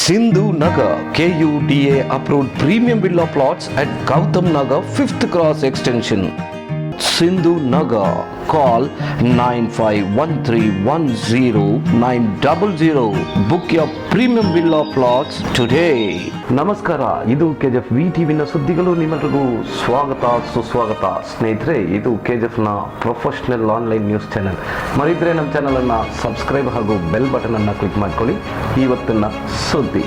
Sindhu Nagar KUDA approved premium villa plots at Gautam Nagar 5th Cross Extension. Sindhu Nagar. Call 9513109000. Book your premium villa plots today. ನಮಸ್ಕಾರ, ಇದು KGF ವಿಟಿವಿನ ಸುದ್ದಿಗಳು. ನಿಮ್ಮೆಲ್ಲರಿಗೂ ಸ್ವಾಗತ ಸುಸ್ವಾಗತ. ಸ್ನೇಹಿತರೆ, ಇದು ಕೆಜಿಎಫ್ನ ಪ್ರೊಫೆಷನಲ್ ಆನ್ಲೈನ್ ನ್ಯೂಸ್ ಚಾನೆಲ್. ಮರಿದ್ರೆ ನಮ್ಮ ಚಾನಲನ್ನು ಸಬ್ಸ್ಕ್ರೈಬ್ ಹಾಗೂ ಬೆಲ್ ಬಟನ್ ಅನ್ನು ಕ್ಲಿಕ್ ಮಾಡ್ಕೊಳ್ಳಿ. ಇವತ್ತಿನ ಸುದ್ದಿ.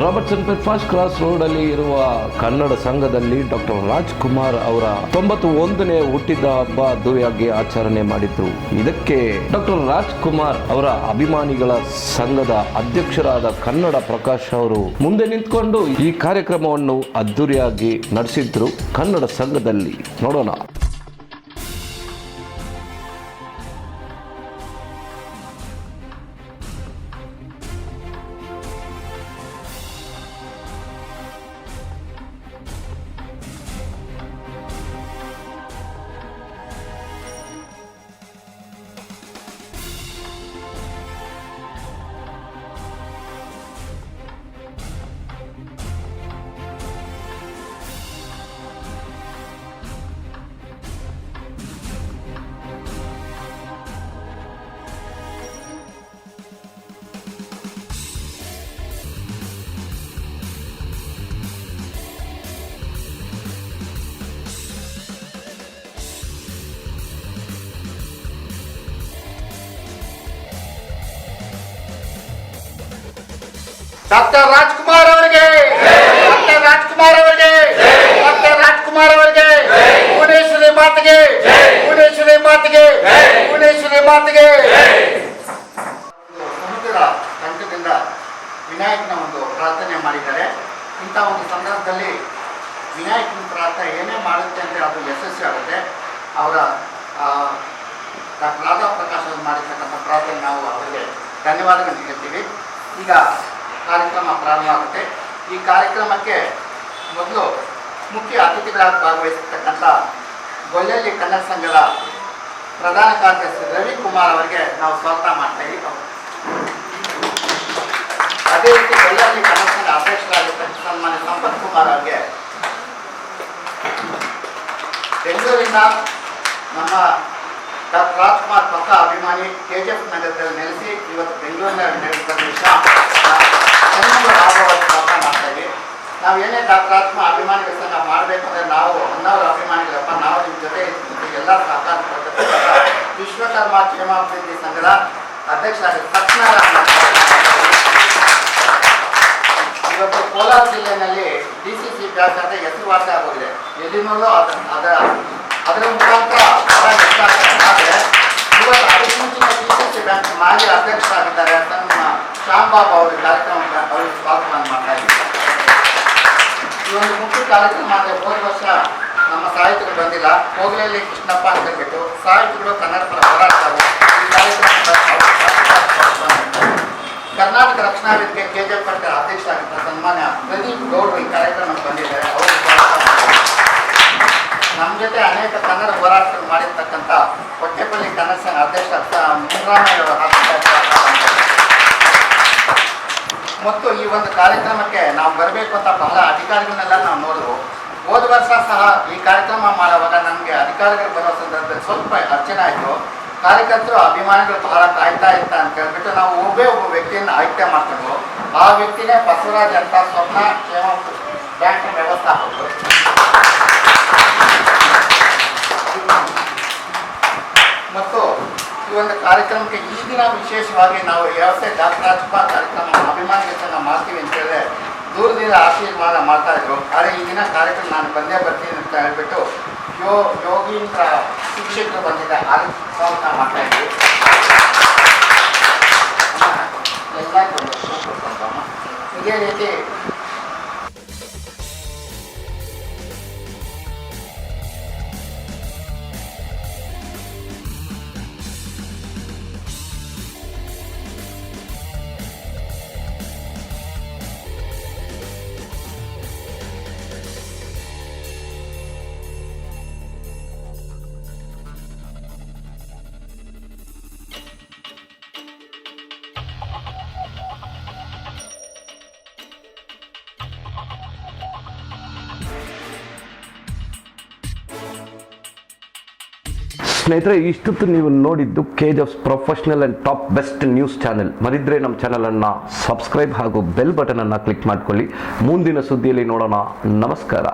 Robertson plate first cross road ಅಲ್ಲಿ ಇರುವ ಕನ್ನಡ ಸಂಘದಲ್ಲಿ ಡಾಕ್ಟರ್ ರಾಜ್ಕುಮಾರ್ ಅವರ 91ನೇ ಹುಟ್ಟಿದ ಹಬ್ಬ ಅದ್ದೂರಿಯಾಗಿ ಆಚರಣೆ ಮಾಡಿದ್ರು. ಇದಕ್ಕೆ ಡಾಕ್ಟರ್ ರಾಜ್ಕುಮಾರ್ ಅವರ ಅಭಿಮಾನಿಗಳ ಸಂಘದ ಅಧ್ಯಕ್ಷರಾದ ಕನ್ನಡ ಪ್ರಕಾಶ್ ಅವರು ಮುಂದೆ ನಿಂತ್ಕೊಂಡು ಈ ಕಾರ್ಯಕ್ರಮವನ್ನು ಅದ್ದೂರಿಯಾಗಿ ನಡೆಸಿದ್ರು ಕನ್ನಡ ಸಂಘದಲ್ಲಿ. ನೋಡೋಣ. ಡಾಕ್ಟರ್ ರಾಜ್ಕುಮಾರ್ ಅವರಿಗೆ, ಡಾಕ್ಟರ್ ರಾಜ್ಕುಮಾರ್ ಅವರಿಗೆ, ಡಾಕ್ಟರ್ ರಾಜ್ಕುಮಾರ್ ಅವರಿಗೆ, ಭುವನೇಶ್ವರಿ ಮಾತೆಗೆ, ಭುವನೇಶ್ವರಿ ಮಾತೆಗೆ, ಭುವನೇಶ್ವರಿ ಮಾತೆಗೆ. ಸಮುದ್ರ ಕಂಠದಿಂದ ವಿನಾಯಕನ ಒಂದು ಪ್ರಾರ್ಥನೆ ಮಾಡಿದ್ದಾರೆ. ಇಂಥ ಒಂದು ಸಂದರ್ಭದಲ್ಲಿ ವಿನಾಯಕನ ಪ್ರಾರ್ಥನೆ ಏನೇ ಮಾಡುತ್ತೆ ಅಂದರೆ ಅದು ಯಶಸ್ವಿ ಆಗುತ್ತೆ. ಅವರ ಡಾಕ್ಟರ್ ರಾಧಾ ಪ್ರಕಾಶ್ ಅವರು ಮಾಡಿರ್ತಕ್ಕಂಥ ಪ್ರಾರ್ಥನೆ ನಾವು ಅವರಿಗೆ ಧನ್ಯವಾದಗಳನ್ನು ಹೇಳ್ತೀವಿ. ಈಗ ಕಾರ್ಯಕ್ರಮ ಪ್ರಾರಂಭ ಆಗುತ್ತೆ. ಈ ಕಾರ್ಯಕ್ರಮಕ್ಕೆ ಮೊದಲು ಮುಖ್ಯ ಅತಿಥಿಗಳಾಗಿ ಭಾಗವಹಿಸಿರ್ತಕ್ಕಂಥ ಗೊಲ್ಲಳ್ಳಿ ಕನ್ನಡ ಸಂಘದ ಪ್ರಧಾನ ಕಾರ್ಯದರ್ಶಿ ರವಿಕುಮಾರ್ ಅವರಿಗೆ ನಾವು ಸ್ವಾಗತ ಮಾಡ್ತಾ ಇದ್ದೀವಿ. ಅದೇ ರೀತಿ ಗೊಲ್ಲಳ್ಳಿ ಕನ್ನಡ ಸಂಘ ಅಧ್ಯಕ್ಷರಾಗಿರ್ತಕ್ಕಂಥ ಸನ್ಮಾನ್ಯ ಸಂಪತ್ ಕುಮಾರ್ ಅವರಿಗೆ, ಬೆಂಗಳೂರಿನ ನಮ್ಮ ಡಾಕ್ಟರ್ ರಾಜ್ಕುಮಾರ್ ಪಕ್ಕ ಅಭಿಮಾನಿ, ಕೆಜಿಎಫ್ ನಗರದಲ್ಲಿ ನೆಲೆಸಿ ಇವತ್ತು ಬೆಂಗಳೂರಿನಲ್ಲಿ ನಡೆಸಿದ ಮಾಡ್ತಾ ಇದ್ದೀವಿ. ನಾವು ಏನೇ ಡಾಕ್ಟರ್ ರಾಜ್ಕುಮಾರ್ ಅಭಿಮಾನಿಗಳ ಸಂಘ ಮಾಡಬೇಕು ಅಂದರೆ ನಾವು ಹೊನ್ನವರ ಅಭಿಮಾನಿಗಳಪ್ಪ, ನಾವು ನಿಮ್ಮ ಜೊತೆ ಎಲ್ಲ ಸಹಕಾರ ಕೊಡ್ತಕ್ಕಂಥ ವಿಶ್ವಕರ್ಮ ಕ್ಷೇಮಾಭಿವೃದ್ಧಿ ಸಂಘದ ಅಧ್ಯಕ್ಷರಾದ ಸತ್ಯನಾರಾಯಣ ಇವತ್ತು ಕೋಲಾರ ಜಿಲ್ಲೆಯಲ್ಲಿ DCC ಬ್ಯಾಂಕ್ ಅಂತ ಹೆಸರುವಾಸಿ ಆಗೋಗಿದೆ. ಎಲ್ಲಿನಲ್ಲೂ ಅದರ ಮುಖಾಂತರ ಆದರೆ ಇವತ್ತು ಅದಕ್ಕೆ ಮುಂಚಿನ DCC ಬ್ಯಾಂಕ್ ಮಾಜಿ ಅಧ್ಯಕ್ಷರಾಗಿದ್ದಾರೆ ತನ್ನ ಶ್ಯಾಮ್ಬಾಬು ಅವರು ಕಾರ್ಯಕ್ರಮ ಅವರಿಗೆ ಸ್ವಾಗತವನ್ನು ಮಾಡ್ತಾ ಇದ್ದಾರೆ. ಈ ಒಂದು ಮುಖ್ಯ ಕಾರ್ಯಕ್ರಮ ಅಂದರೆ ಹೋದ ವರ್ಷ ನಮ್ಮ ಸಾಹಿತಿಗಳು ಬಂದಿಲ್ಲ, ಹೋಗಲಲ್ಲಿ ಕೃಷ್ಣಪ್ಪ ಅಂತ ಹೇಳ್ಬಿಟ್ಟು ಸಾಹಿತಿಗಳು ಕನ್ನಡ ಪರ ಹೋರಾಡ್ತಾರೆ. ಈ ಕಾರ್ಯಕ್ರಮ ಕರ್ನಾಟಕ ರಕ್ಷಣಾ ವೇದಿಕೆ KJF ಅಧ್ಯಕ್ಷರಾಗಿದ್ದ ಸನ್ಮಾನ್ಯ ಪ್ರದೀಪ್ ಗೌಡ್ರು ಈ ಕಾರ್ಯಕ್ರಮಕ್ಕೆ ಬಂದಿದ್ದಾರೆ. ಅವರು ನಮ್ಮ ಜೊತೆ ಅನೇಕ ಕನ್ನಡ ಹೋರಾಟಗಳು ಮಾಡಿರ್ತಕ್ಕಂಥ ಹೊಟ್ಟೆಪಲ್ಲಿ ಕನ್ನಡ ಸಂಘ ಅಧ್ಯಕ್ಷ ಮುನ್ರಾಮಯ್ಯ ಮತ್ತು ಈ ಒಂದು ಕಾರ್ಯಕ್ರಮಕ್ಕೆ ನಾವು ಬರಬೇಕು ಅಂತ ಬಹಳ ಅಧಿಕಾರಿಗಳನ್ನೆಲ್ಲ ನಾವು ನೋಡಿದ್ರು. ಹೋದ ವರ್ಷ ಸಹ ಈ ಕಾರ್ಯಕ್ರಮ ಮಾಡುವಾಗ ನಮಗೆ ಅಧಿಕಾರಿಗಳು ಬರೋ ಸಂದರ್ಭದಲ್ಲಿ ಸ್ವಲ್ಪ ಅರ್ಚನೆ ಆಯಿತು. ಕಾರ್ಯಕರ್ತರು ಅಭಿಮಾನಿಗಳು ಬಹಳ ಕಾಯ್ತಾ ಇರ್ತ ಅಂತ ಹೇಳ್ಬಿಟ್ಟು ನಾವು ಒಬ್ಬ ವ್ಯಕ್ತಿಯನ್ನು ಆಯ್ಕೆ ಮಾಡ್ಕೊಂಡು ಆ ವ್ಯಕ್ತಿನೇ ಬಸವರಾಜ್ ಅಂತ ಸ್ವಪ್ನ ಕ್ಷೇಮ ಬ್ಯಾಂಕ್ ವ್ಯವಸ್ಥಾಪಕರು. ಮತ್ತು ಈ ಒಂದು ಕಾರ್ಯಕ್ರಮಕ್ಕೆ ಈ ದಿನ ವಿಶೇಷವಾಗಿ ನಾವು ಯಾವತ್ತೇ ಡಾಕ್ಟರ್ ರಾಜ್ಕುಮಾರ್ ಕಾರ್ಯಕ್ರಮ ಅಭಿಮಾನಿಗಳನ್ನ ಮಾಡ್ತೀವಿ ಅಂತ ಹೇಳಿದ್ರೆ ದೂರದಿಂದ ಆಶೀರ್ವಾದ ಮಾಡ್ತಾ ಇದ್ರು. ಆದರೆ ಈ ದಿನ ಕಾರ್ಯಕ್ರಮ ನಾನು ಬಂದೇ ಬರ್ತೀನಿ ಅಂತ ಹೇಳ್ಬಿಟ್ಟು ಯೋಗೀಂದ್ರ ಶಿಕ್ಷಕರು ಬಂದಿದ್ದ ಅಲ್ಲಿ ಸ್ವಾಗತ ಮಾಡ್ತಾ ಇದ್ವಿ. ಎಲ್ಲ ಇದೇ ರೀತಿ ಸ್ನೇಹಿತರೆ, ಇಷ್ಟೊತ್ತು ನೀವು ನೋಡಿದ್ದು KJF's professional and top best news channel. ಮರಿದ್ರೆ ನಮ್ಮ ಚಾನೆಲ್ ಅನ್ನ ಸಬ್ಸ್ಕ್ರೈಬ್ ಹಾಗೂ ಬೆಲ್ ಬಟನ್ ಅನ್ನ ಕ್ಲಿಕ್ ಮಾಡ್ಕೊಳ್ಳಿ. ಮುಂದಿನ ಸುದ್ದಿಯಲ್ಲಿ ನೋಡೋಣ. ನಮಸ್ಕಾರ.